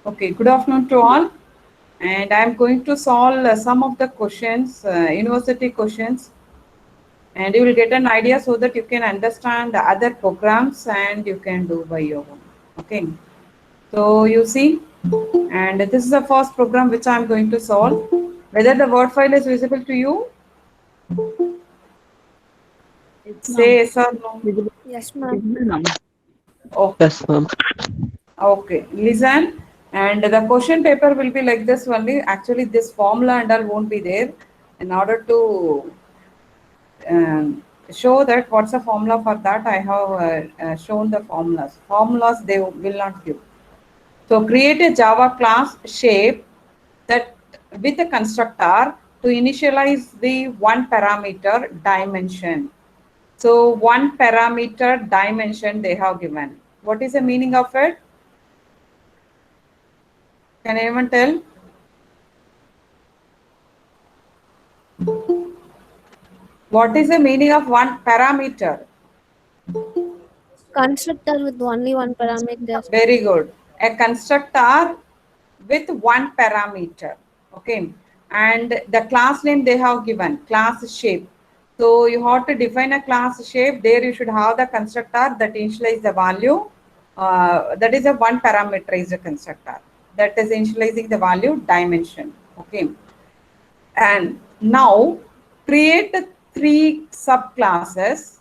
Okay, good afternoon to all. And I'm going to solve some of the questions, university questions, and you will get an idea so that you can understand the other programs and you can do by your own. Okay, so you see, and this is the first program which I'm going to solve. Whether the word file is visible to you, Yes, say ma'am. yes or no. Visible, Yes, ma'am. visible, ma'am. Okay. Yes, ma'am. Okay, listen. And the question paper will be like this only. Actually, this formula and all won't be there. In order to show that what's the formula for that, I have shown the formulas. Formulas they will not give. So create a Java class shape that with a constructor to initialize the one parameter dimension. So one parameter dimension they have given. What is the meaning of it? Can anyone tell? What is the meaning of one parameter? Constructor with only one parameter. Very good. A constructor with one parameter. Okay. And the class name they have given, class shape. So you have to define a class shape. There you should have the constructor that initialize the value. That is a one parameterized constructor. That is initializing the value dimension. Okay. And now create three subclasses.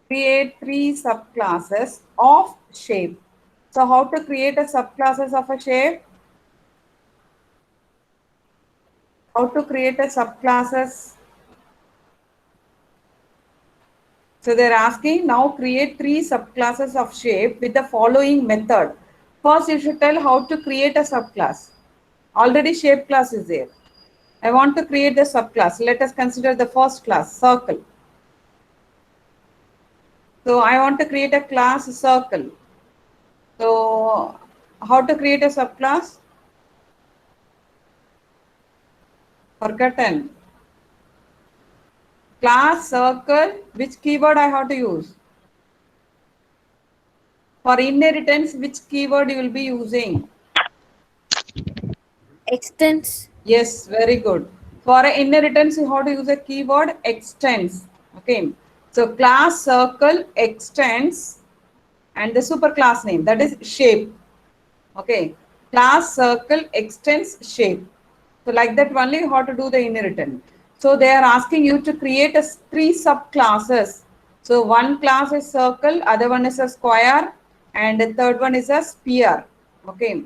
Create three subclasses of shape. So how to create a subclasses of a shape? How to create a subclasses? So they're asking now create three subclasses of shape with the following method. First, you should tell how to create a subclass. Already shape class is there. I want to create the subclass. Let us consider the first class, circle. So I want to create a class circle. So how to create a subclass? Forgotten. Class circle, which keyword I have to use? For inheritance, which keyword you will be using? Extends. Yes, very good. For inheritance, you have to use a keyword extends. Okay. So class circle extends and the superclass name, that is shape. Okay. Class circle extends shape. So like that only you have to do the inheritance. So they are asking you to create a three subclasses. So one class is circle, other one is a square, and the third one is a sphere. Okay.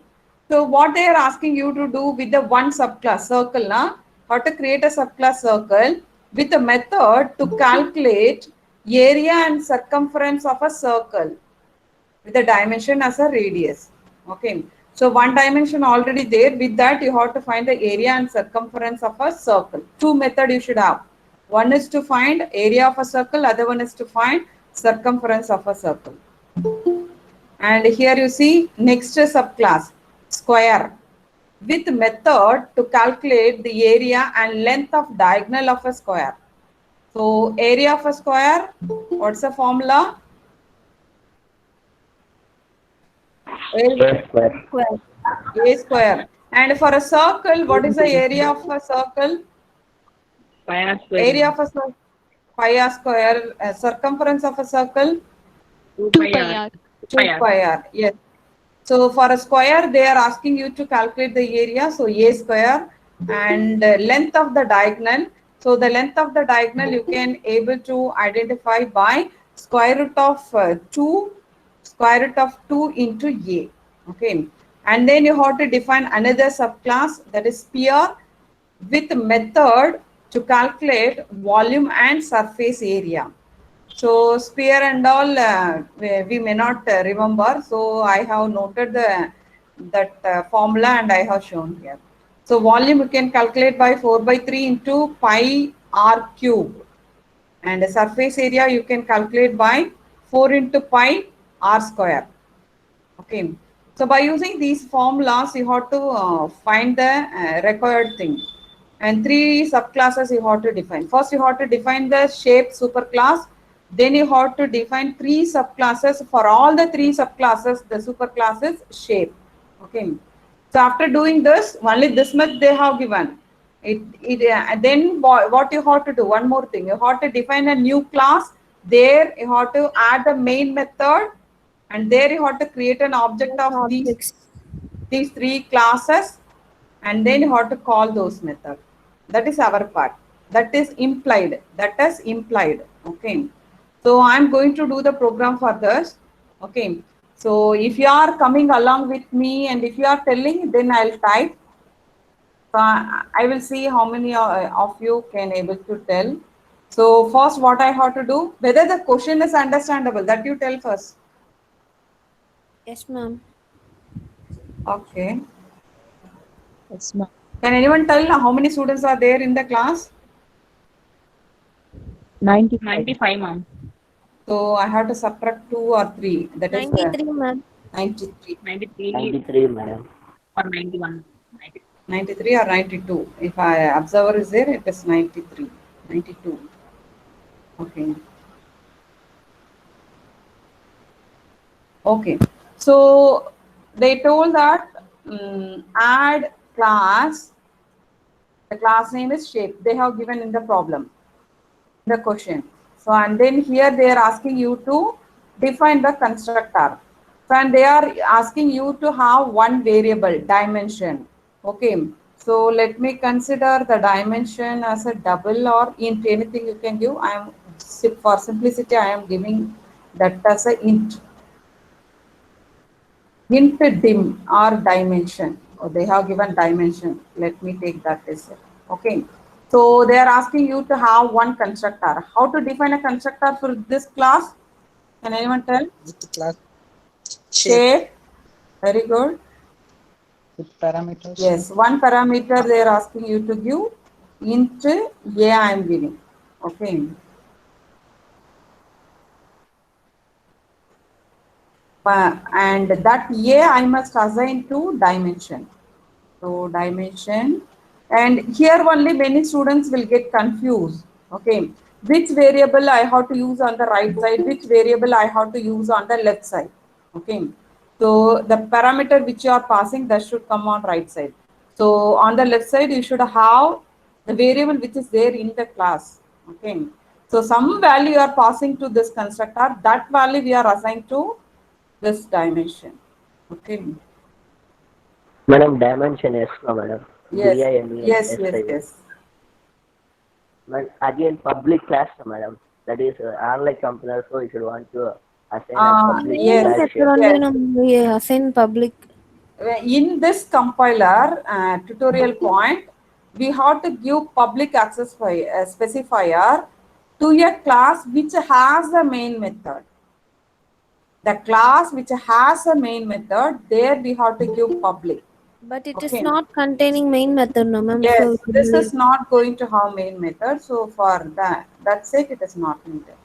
So what they are asking you to do with the one subclass circle, na? How to create a subclass circle with a method to calculate area and circumference of a circle with the dimension as a radius. Okay. So one dimension already there. With that, you have to find the area and circumference of a circle. Two method you should have. One is to find area of a circle. Other one is to find circumference of a circle. And here you see next subclass square with method to calculate the area and length of diagonal of a square. So area of a square, what's the formula? A square. Square. A square. And for a circle, what is the area of a circle? Pi r square, Area ma'am. of a circle, pi r square. Circumference of a circle, 2 2 pi pi r. r. 2 pi r. Yes. So for a square, they are asking you to calculate the area. So a square and length of the diagonal. So the length of the diagonal you can able to identify by square root of 2, square root of 2 into a. Okay. And then you have to define another subclass, that is sphere, with method to calculate volume and surface area. So sphere and all we may not remember. So I have noted that formula and I have shown here. So volume you can calculate by 4 by 3 into pi r cube, and the surface area you can calculate by 4 into pi r square. Okay. So by using these formulas, you have to find the required thing. And three subclasses you have to define. First, you have to define the shape superclass. Then you have to define 3 subclasses. For all the 3 subclasses, the superclass is shape. Okay. So after doing this, only this much they have given. Then what you have to do? One more thing. You have to define a new class. There you have to add the main method, and there you have to create an object of Objects. these 3 classes, and then you have to call those methods. That is our part. That is implied. That is implied. Okay. So I'm going to do the program for this. Okay. So if you are coming along with me and if you are telling, then I'll type. So I will see how many of you can able to tell. So first what I have to do, whether the question is understandable, that you tell first. Yes, ma'am. Okay. Yes, ma'am. Can anyone tell how many students are there in the class? 95, ma'am. So I have to subtract 2 or 3. That is 93, ma'am. 93. 93 93, madam. or 91. 93 or 92. If I observer is there, it is 93. 92. Okay. Okay. So they told that add class. The class name is shape. They have given in the problem, the question. So and then here they are asking you to define the constructor. So and they are asking you to have one variable dimension. Okay. So let me consider the dimension as a double or int. Anything you can give. I am for simplicity. I am giving that as a int. Int dim or dimension. Oh, they have given dimension. Let me take that as it. Okay. So they are asking you to have one constructor. How to define a constructor for this class? Can anyone tell? With the class Shape. Very good. with parameters. Yes, one parameter they are asking you to give. Int a I am giving. Okay. And that a I must assign to dimension. So dimension, and here only many students will get confused. Okay, which variable I have to use on the right side, which variable I have to use on the left side. Okay, so the parameter which you are passing, that should come on right side. So on the left side you should have the variable which is there in the class. Okay, so some value you are passing to this constructor, that value we are assigned to this dimension. Okay. Madam, dimension S, no, madam. Yes, DIMEN, yes, S, yes, I. yes. But again, public class, no, madam. That is online computer, so you should want to assign Ah, a public yes, class Method here. only, yes. no, we assign public. In this compiler tutorial point, we have to give public access specifier to a class which has a main method. The class which has a main method, there we have to give public. But it is Okay. not containing main method, no, ma'am. Yes, So this is not going to have main method. So for that's it, it is not needed.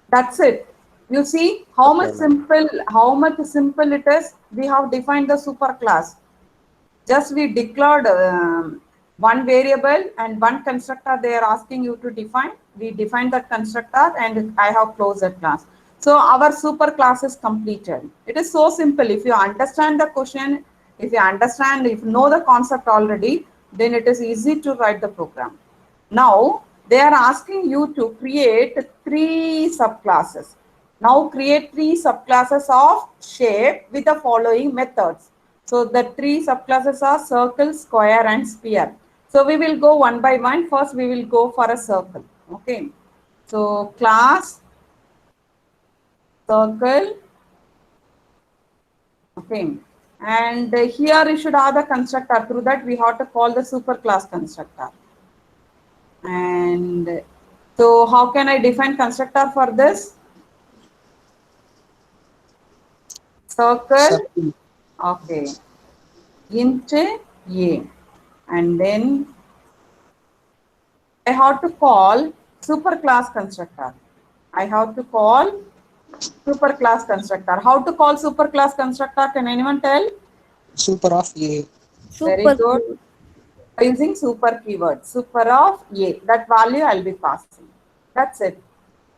That's it. You see how Okay, much ma'am. simple it is. We have defined the superclass. Just we declared one variable and one constructor they are asking you to define. We define that constructor and I have closed that class. So our superclass is completed. It is so simple. If you understand the question, if you know the concept already, then it is easy to write the program. Now they are asking you to create 3 subclasses. Now create 3 subclasses of shape with the following methods. So the 3 subclasses are circle, square and sphere. So we will go one by one. First we will go for a circle. Okay. So class, circle. Okay. And here you should have the constructor. Through that we have to call the superclass constructor. And so how can I define constructor for this? Circle. Circle. Okay. Int a, and then I have to call superclass constructor. I have to call superclass constructor. How to call superclass constructor? Can anyone tell? Super of A. Very super good. Using super keyword, super of a. That value I'll be passing. That's it.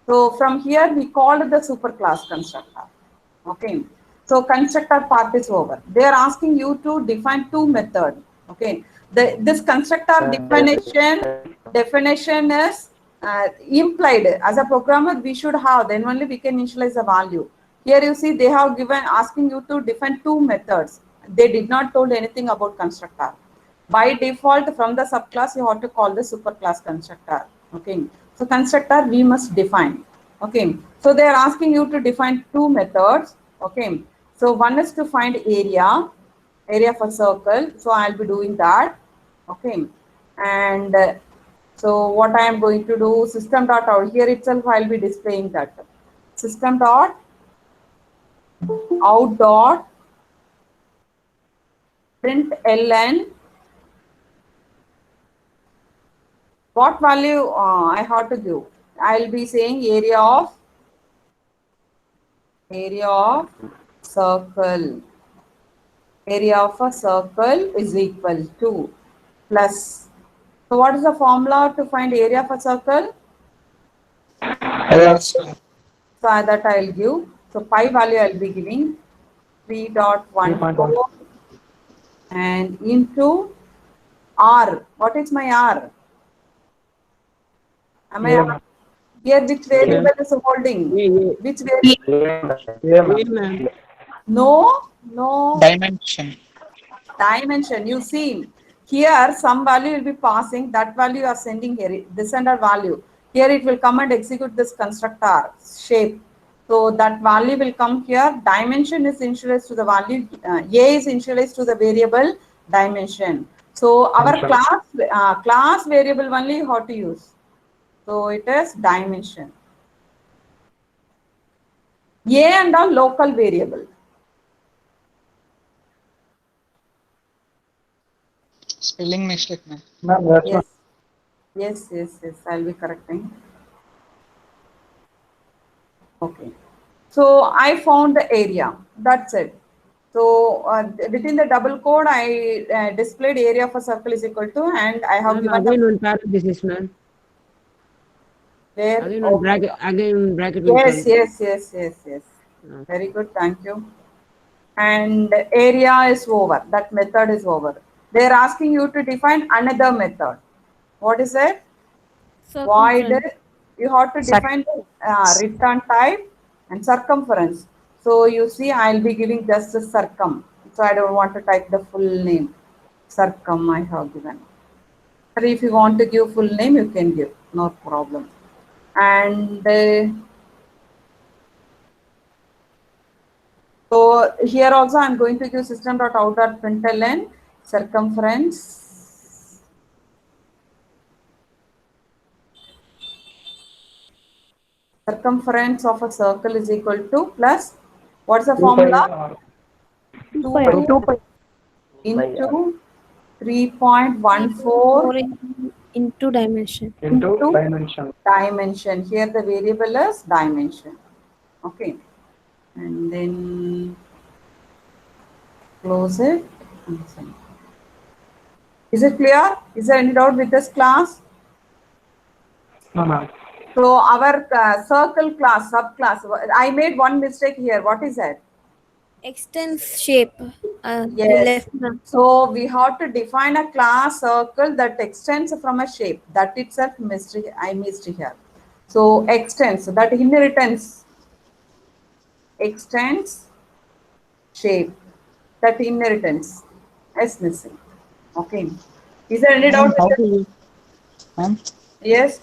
So from here we called the superclass constructor. Okay. So constructor part is over. They are asking you to define two methods. Okay. This constructor definition is implied. As a programmer, we should have, then only we can initialize the value. Here you see they have given asking you to define two methods. They did not told anything about constructor. By default, from the subclass, you have to call the superclass constructor. Okay. So constructor we must define. Okay. So they are asking you to define two methods. Okay. So one is to find area for circle. So I'll be doing that. Okay. And so what I am going to do, system dot out, here itself I'll be displaying that. System dot out dot print ln. What value I have to give? I'll be saying area of circle. Area of a circle is equal to plus. So what is the formula to find area of a circle? LR square. So that I'll give. So pi value I'll be giving 3.14 and into R. What is my R? Am I here? Which variable is holding? Which variable? No. Dimension. You see, here some value will be passing. That value you are sending here. This and that value. Here it will come and execute this constructor shape. So that value will come here. Dimension is initialized to the value. A is initialized to the variable dimension. So our class variable only how to use. So it is dimension. A and all local variable. Spelling mistake, ma'am. Yes. I'll be correcting. Okay. So I found the area. That's it. So within the double code, I displayed area of a circle is equal to, and I have given again one parenthesis, ma'am. where. Again one bracket. Again bracket. Yes. Very good. Thank you. And area is over. That method is over. They are asking you to define another method. What is it? Void. You have to define return type and circumference. So you see, I'll be giving just the circum. So I don't want to type the full name. Circum I have given. But if you want to give full name, you can give. No problem. And so here also I'm going to give system.out.println circumference. Circumference of a circle is equal to plus, what's the formula? 2 pi into 3.14 into dimension. dimension. Here the variable is dimension. Okay. And then close it. Is it clear? Is there any doubt with this class? No, ma'am. So our circle class, subclass, I made one mistake here. What is that? Extends shape. Yes. So we have to define a class circle that extends from a shape. That itself I missed here. So extends, that inheritance extends shape. That inheritance is missing. Okay. Is there any doubt? Ma'am, Yes.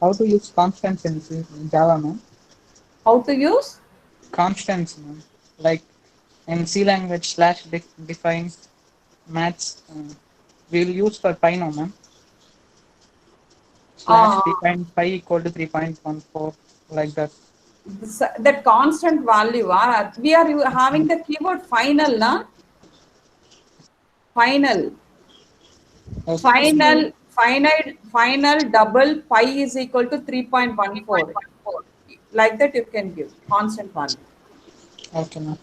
how to use constants in Java, ma'am? How to use? Constants, ma'am. Like in C language /define maths, we'll use for pi now, ma'am. /define pi equal to 3.14, like that. That constant value, we are having the keyword final, na? Final. Okay. Final double pi is equal to 3.14. Like that you can give constant value. Okay, ma'am.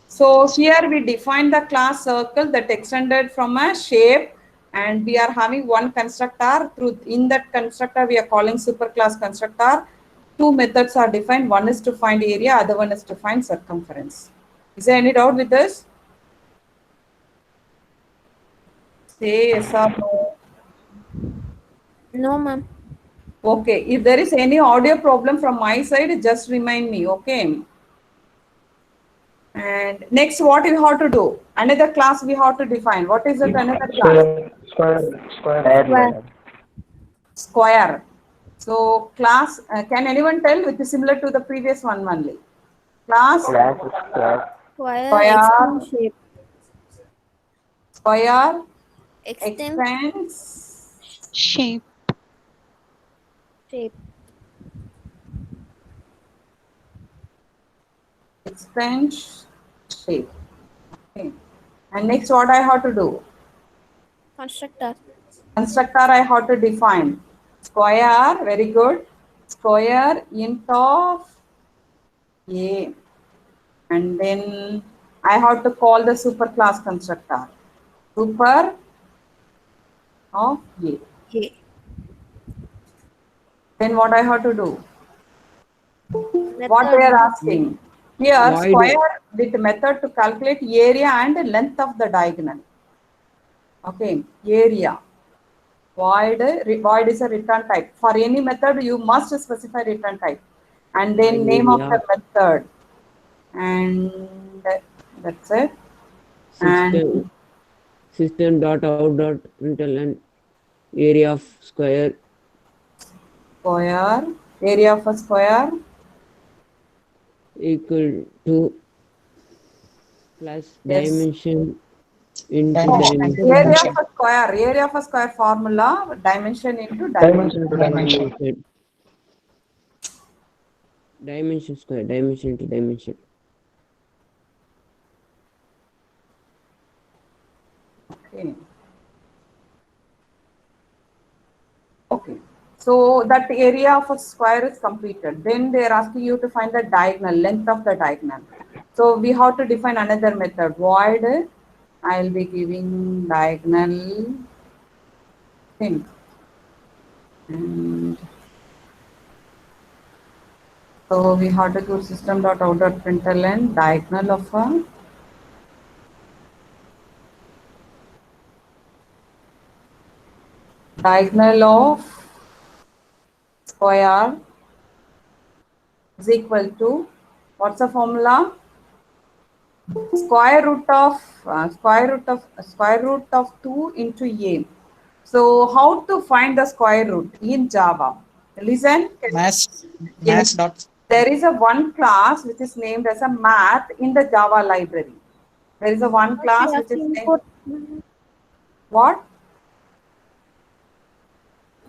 So here we define the class circle that extended from a shape and we are having one constructor. In that constructor we are calling superclass constructor. Two methods are defined. One is to find area, other one is to find circumference. Is there any doubt with this? Say yes or no. No, ma'am. Okay, if there is any audio problem from my side, just remind me, okay? And next, what you have to do? Another class we have to define. What is it? Another class? Square, madam. Square. So class, can anyone tell, which is similar to the previous one only? Class, Class is square. Square, Square. extend shape. square, Extend extends, Shape. shape. extends, shape. Okay. And next, what I have to do? Constructor. Constructor I have to define. Square, very good. Square int of A. And then I have to call the superclass constructor. Super of A. A. Then what I have to do? What Method. they are asking. Here, Void. square with method to calculate area and length of the diagonal. Okay, area. Void is a return type. For any method, you must specify return type. And then Void name of area. the method. And that's it. And System dot out dot println area of square square, area of a square equal to plus Yes. dimension into Dimension. dimension. area of a square formula, dimension into dimension. Dimension square, dimension into dimension. Okay. Okay. So that area of a square is completed. Then they are asking you to find the diagonal, length of the diagonal. So we have to define another method. Void, I'll be giving diagonal thing. And so we have to do system.out.println diagonal of a diagonal of square is equal to, what's the formula? Square root of 2 into a. So how to find the square root in Java? Listen. Mass Yes. dot. There is a one class which is named as a math in the Java library. There is a one class which is named what?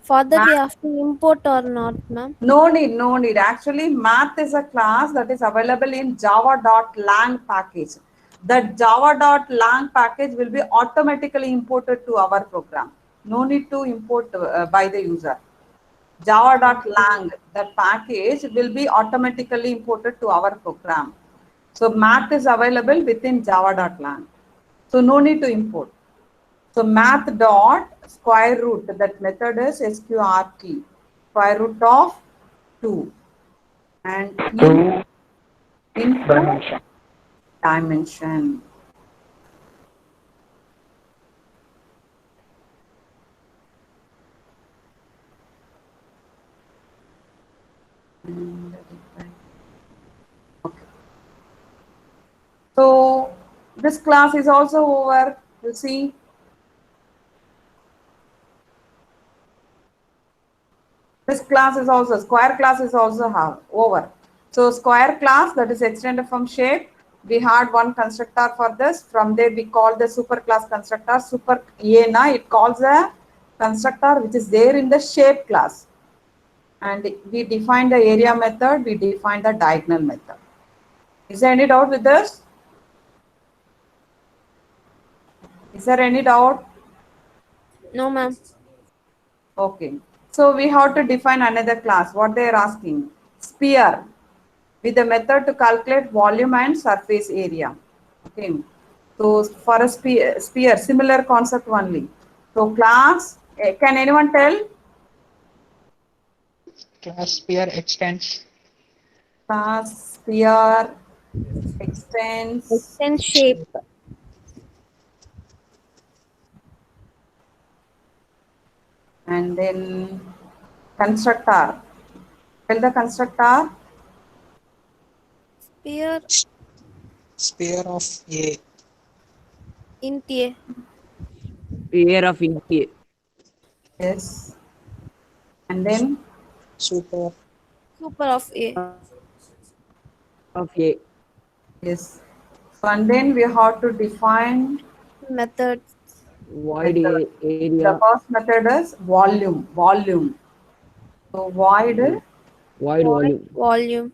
For that, we have to import or not, ma'am? No need. Actually, math is a class that is available in java.lang package. That java.lang package will be automatically imported to our program. No need to import by the user. Java.lang, that package will be automatically imported to our program. So math is available within java.lang. So no need to import. So math dot square root, that method is sqrt, square root of 2 and into dimension. Okay. So this class is also over. You see. This class is also, square class is also over. So square class, that is extended from shape. We had one constructor for this. From there we call the superclass constructor. Super ENA, it calls a constructor which is there in the shape class. And we define the area method, we define the diagonal method. Is there any doubt with this? Is there any doubt? No, ma'am. Okay. So we have to define another class. What they are asking? Sphere with the method to calculate volume and surface area. Okay. So for a sphere, similar concept only. So class, can anyone tell? Class sphere extends. Class sphere extends Extend shape. and then constructor. Tell the constructor. Sphere Sphere of A. int A. Sphere of A. Yes. And then Super. Super of A. Of A. yes. So and then we have to define Method. Void method. The area. first method is volume. Volume. So void Void Void volume. volume.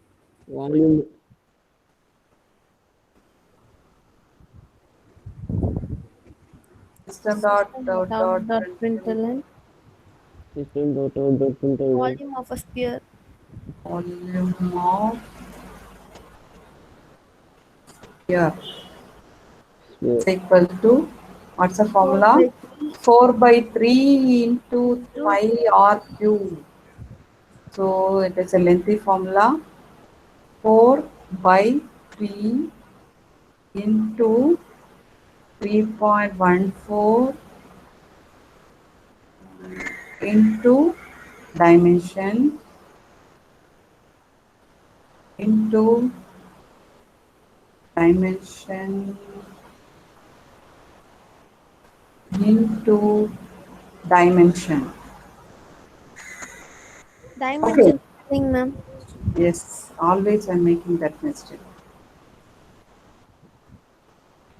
Volume. system dot dot dot Dot println println. System dot out dot println. Volume of a sphere. volume of here is equal to what's the formula? 4 by 3 into pi r cube. So it is a lengthy formula. 4 by 3 into 3.14 into dimension into dimension into dimension. Dimension thing, ma'am. Yes, always I'm making that mistake.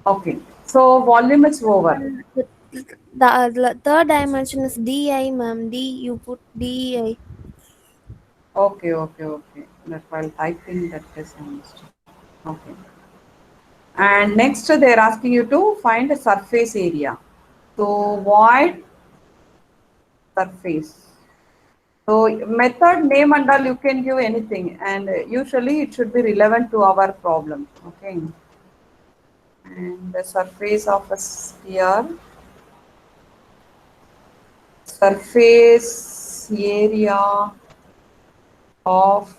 Okay, so volume is over. The third dimension is DI, ma'am. D, you put DI. Okay, okay, okay. That while typing that is a mistake. Okay. And next they're asking you to find a surface area. So void surface. So method name and all you can give anything, and usually it should be relevant to our problem. Okay. And the surface of a sphere, surface area of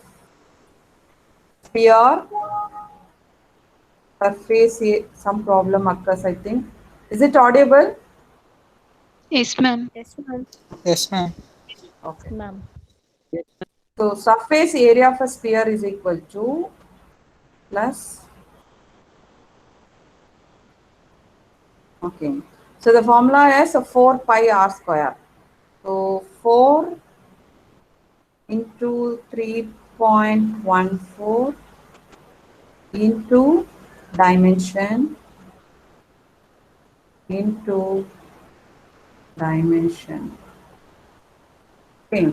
sphere, some problem occurs, I think. Is it audible? Yes, ma'am. Yes, ma'am. Yes, ma'am. Okay. Ma'am. So surface area of a sphere is equal to plus. Okay. So the formula is a 4 pi r square. So 4 into 3.14 into dimension into dimension. Okay.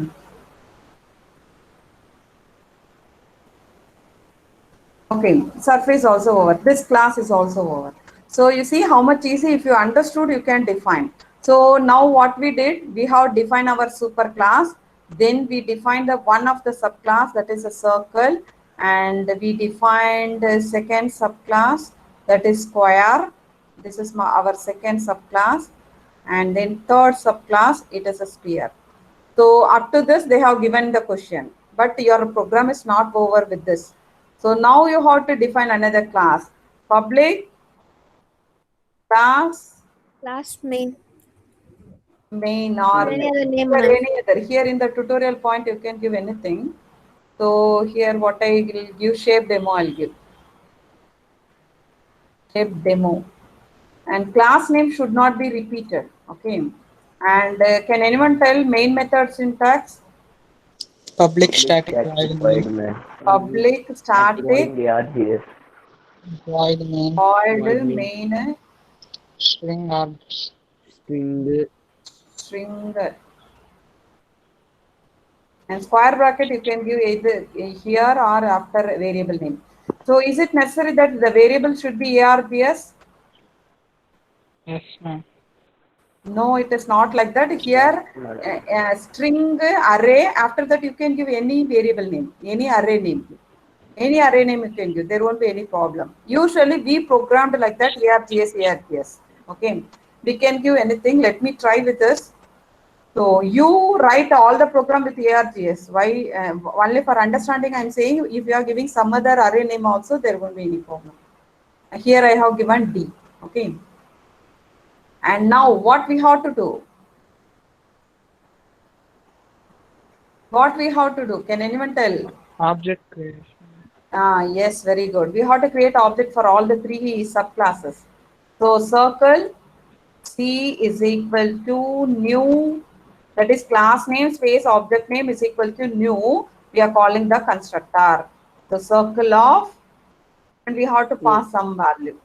Okay, surface also over. This class is also over. So you see how much easy, if you understood, you can define. So now what we did, we have defined our super class. Then we defined the one of the subclass, that is a circle. And we defined the second subclass, that is square. This is our second subclass. And then third subclass, it is a sphere. So up to this, they have given the question, but your program is not over with this. So now you have to define another class. Public class Class main. main or Any other name, here, ma'am? any other. Here in the tutorial point, you can give anything. So here what I will give, shape demo I'll give. Shape demo. And class name should not be repeated. Okay. And can anyone tell main method syntax? Public static void void main. main. Public static Activating the RGS. Void main. void Void main String objects. String. string, and square bracket you can give either here or after variable name. So is it necessary that the variable should be ARBS? Yes, ma'am. No, it is not like that. Here string array, after that you can give any variable name, any array name. Any array name you can give, there won't be any problem. Usually we programmed like that, ARGS. Okay. We can give anything. Let me try with this. So you write all the program with ARGS. Why? Only for understanding, I'm saying if you are giving some other array name also, there won't be any problem. Here I have given D. Okay. And now what we have to do? What we have to do? Can anyone tell? Object creation. Yes, very good. We have to create object for all the three subclasses. So circle C is equal to new, that is class name space object name is equal to new. We are calling the constructor. The circle of, and we have to pass some value.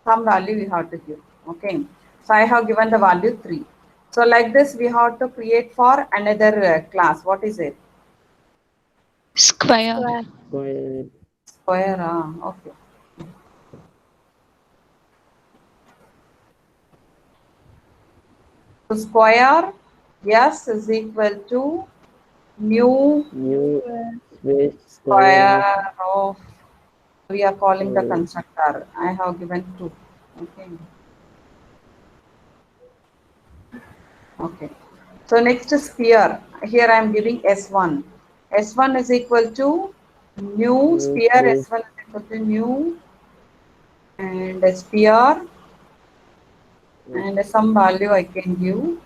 Some value we have to give. Okay. So I have given the value 3. So like this, we have to create for another class. What is it? Square. Square. Square. Okay. So square S is equal to new New space square of, we are calling the Square. constructor. I have given 2. Okay. Okay. So next is sphere. Here I am giving S1. S1 is equal to new sphere. space. S1 is equal to new and a sphere and some value I can give.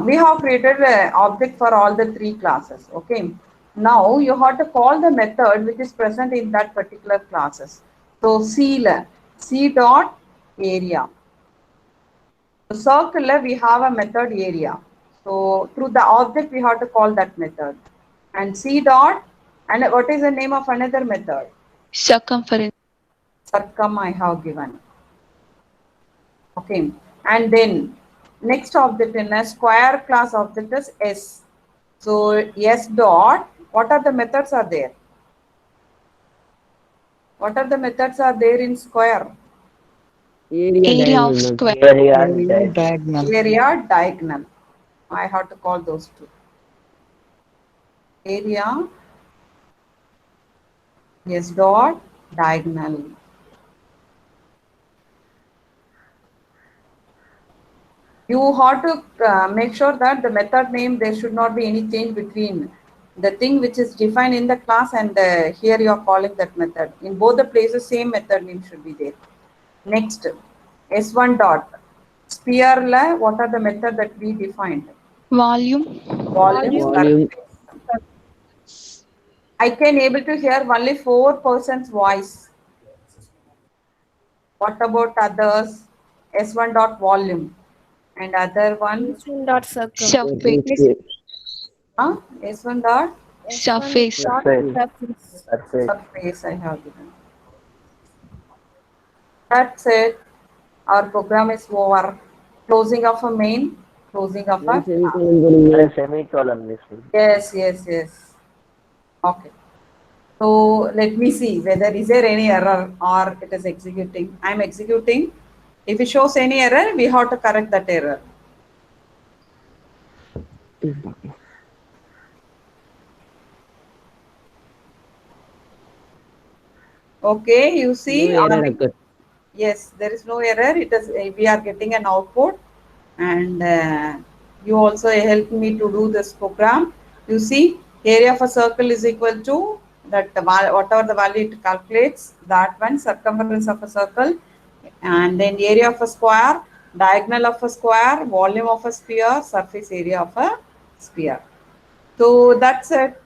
We have created an object for all the three classes. Okay. Now you have to call the method which is present in that particular classes. So C dot area. So circular we have a method area. So through the object we have to call that method. And C dot, and what is the name of another method? Circumference. Circum I have given. Okay. And then next object in a square class object is S. So S dot, what are the methods are there? What are the methods are there in square? Area of diagonal, ma'am. square. Area diagonal. Area diagonal. I have to call those two. Area S dot diagonal. You have to make sure that the method name, there should not be any change between the thing which is defined in the class and here you are calling that method. In both the places, same method name should be there. Next, S1 dot. Sphere, what are the method that we defined? Volume. Volume. Surface. I can able to hear only 4% voice. What about others? S1 dot volume. And other one, S1 dot circle. Surface. S1 dot Surface. Surface. surface I have given. That's it. Our program is over. Closing of a main, closing of a Semicolon missing. yes. Okay. So let me see whether is there any error or it is executing. I am executing. If it shows any error, we have to correct that error. Okay, you see. No error occurred. Yes, there is no error. It is we are getting an output, and you also helped me to do this program. You see, area of a circle is equal to that whatever the value it calculates, that one circumference of a circle, and then area of a square, diagonal of a square, volume of a sphere, surface area of a sphere. So that's it.